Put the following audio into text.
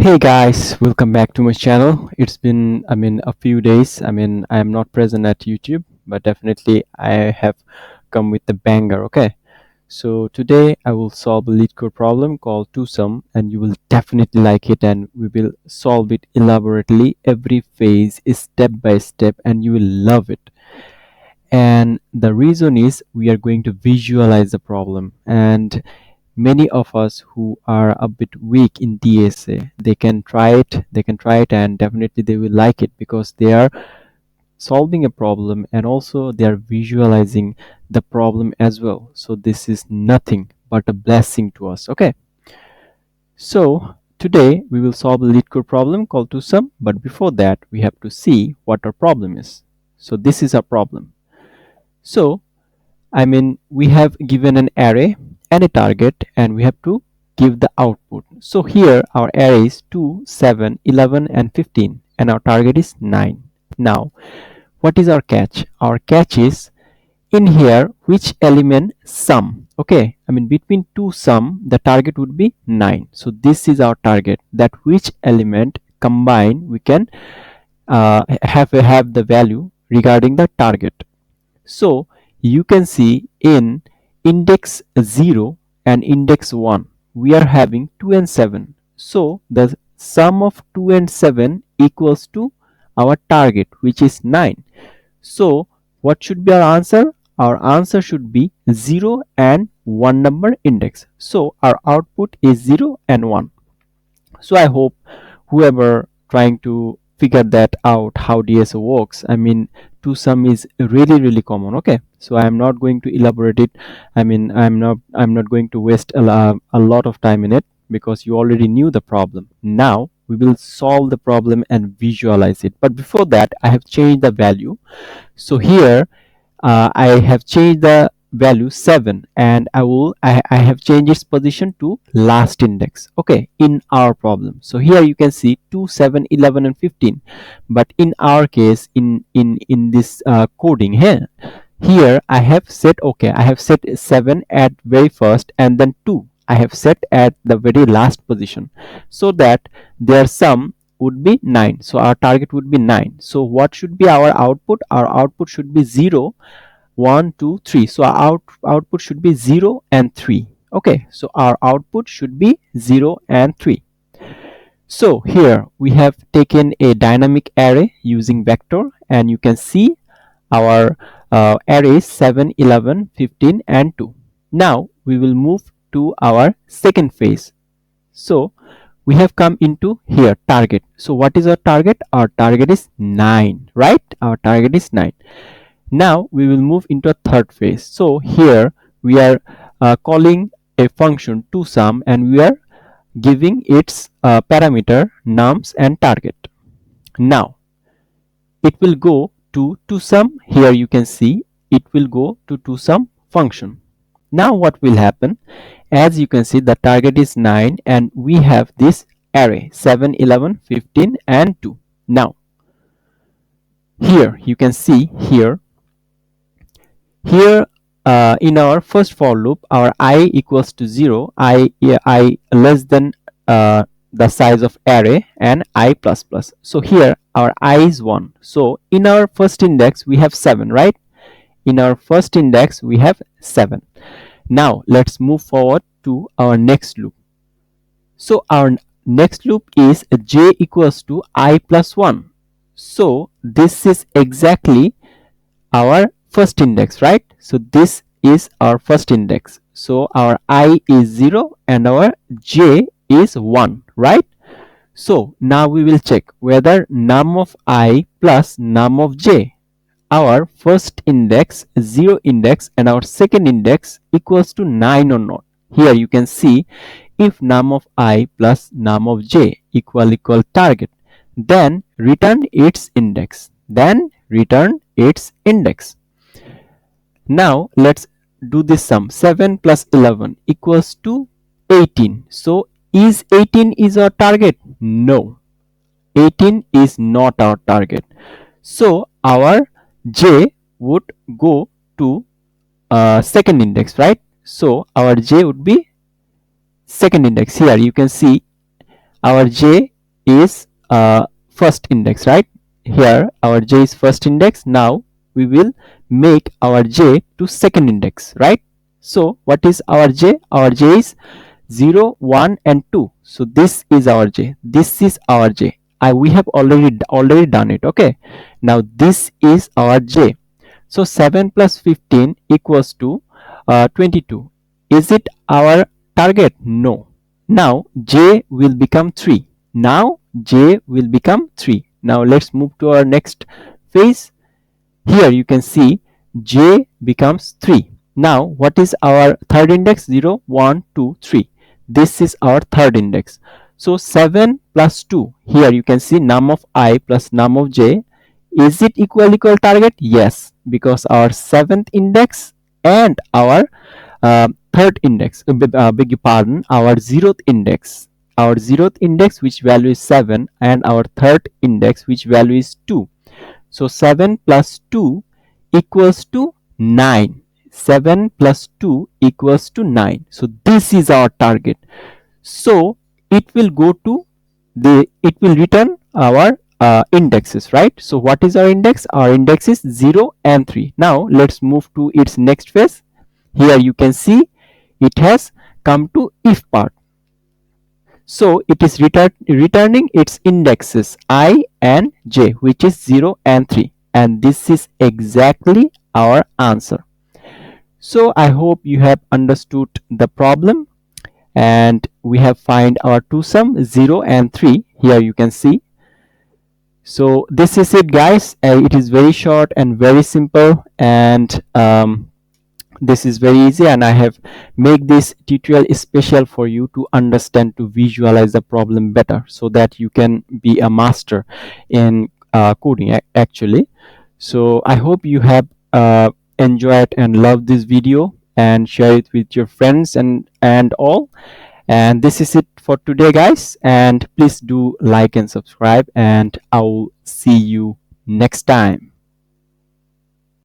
Hey guys, welcome back to my channel. It's been, a few days. I am not present at YouTube, but definitely I have come with the banger. Okay, so today I will solve a LeetCode problem called twosome, and you will definitely like it. And we will solve it elaborately, every phase, step by step, and you will love it. And the reason is we are going to visualize the problem, and many of us who are a bit weak in DSA, they can try it and definitely they will like it because they are solving a problem and also they are visualizing the problem as well. So this is nothing but a blessing to us. Okay, so today we will solve a LeetCode problem called twosome, but before that we have to see what our problem is. So this is our problem. So we have given an array and a target, and we have to give the output. So here our array is 2, 7, 11, and 15, and our target is 9. Now, what is our catch? Our catch is in here which element sum. Okay, between two sum, the target would be 9. So this is our target, that which element combine we can have the value regarding the target. So you can see in index 0 and index 1 we are having 2 and 7. So the sum of 2 and 7 equals to our target, which is 9. So what should be our answer? Our answer should be 0 and 1 number index. So our output is 0 and 1. So I hope whoever trying to figure that out how DSO works, twosome is really common. Okay, so I am not going to elaborate it. I'm not going to waste a lot of time in it because you already knew the problem. Now we will solve the problem and visualize it, but before that I have changed the value. So here I have changed the value 7, and I have changed its position to last index. Okay, in our problem. So here you can see 2, 7, 11, and 15. But in our case, in this coding here I have set, okay, I have set 7 at very first, and then 2 I have set at the very last position, so that their sum would be 9. So our target would be 9. So what should be our output? Our output should be 0, 1, 2, 3. So our output should be 0 and 3. Okay, so our output should be 0 and 3. So here we have taken a dynamic array using vector, and you can see our arrays 7, 11, 15, and 2. Now we will move to our second phase. So we have come into here target. So what is our target? Our target is 9, right? Our target is 9. Now we will move into a third phase. So here we are calling a function twosome, and we are giving its parameter nums and target. Now it will go to twosome. Here you can see it will go to twosome function. Now what will happen? As you can see, the target is 9 and we have this array 7, 11, 15, and 2. Now here you can see here in our first for loop, our I equals to 0, I less than the size of array, and I plus plus. So here our I is 1. So in our first index we have 7, right? In our first index we have 7. Now let's move forward to our next loop. So our next loop is j equals to I plus 1. So this is exactly our first index, right? So this is our first index. So our I is 0 and our j is 1, right? So now we will check whether num of I plus num of j, our first index, 0 index, and our second index equals to 9 or not. Here you can see if num of I plus num of j equal target, then return its index. Now let's do this sum. 7 plus 11 equals to 18. So is 18 is our target? No, 18 is not our target. So our j would go to second index, right? So our j would be second index. Here you can see our j is first index, right? Here our j is first index. Now we will make our j to second index, right? So what is our j? Our j is 0, 1 and 2. So this is our j, this is our j. We have already done it. Okay, now this is our j. So 7 plus 15 equals to 22. Is it our target? No. Now j will become 3. Now j will become 3. Now let's move to our next phase. Here you can see j becomes 3. Now what is our third index? 0, 1, 2, 3. This is our third index. So 7 plus 2. Here you can see num of I plus num of j. Is it equal target? Yes, because our seventh index and our third index, beg your pardon, our zeroth index which value is 7 and our third index which value is 2. So 7 plus 2 equals to 9. 7 plus 2 equals to 9. So this is our target. So it will go to it will return our indexes, right? So what is our index? Our index is 0 and 3. Now let's move to its next phase. Here you can see it has come to if part. So it is returning its indexes I and j, which is 0 and 3, and this is exactly our answer. So I hope you have understood the problem, and we have find our two sum 0 and 3. Here you can see. So this is it, guys. It is very short and very simple, and this is very easy, and I have made this tutorial special for you to understand, to visualize the problem better, so that you can be a master in coding actually. So I hope you have enjoyed and loved this video, and share it with your friends and all. And this is it for today, guys, and please do like and subscribe, and I will see you next time.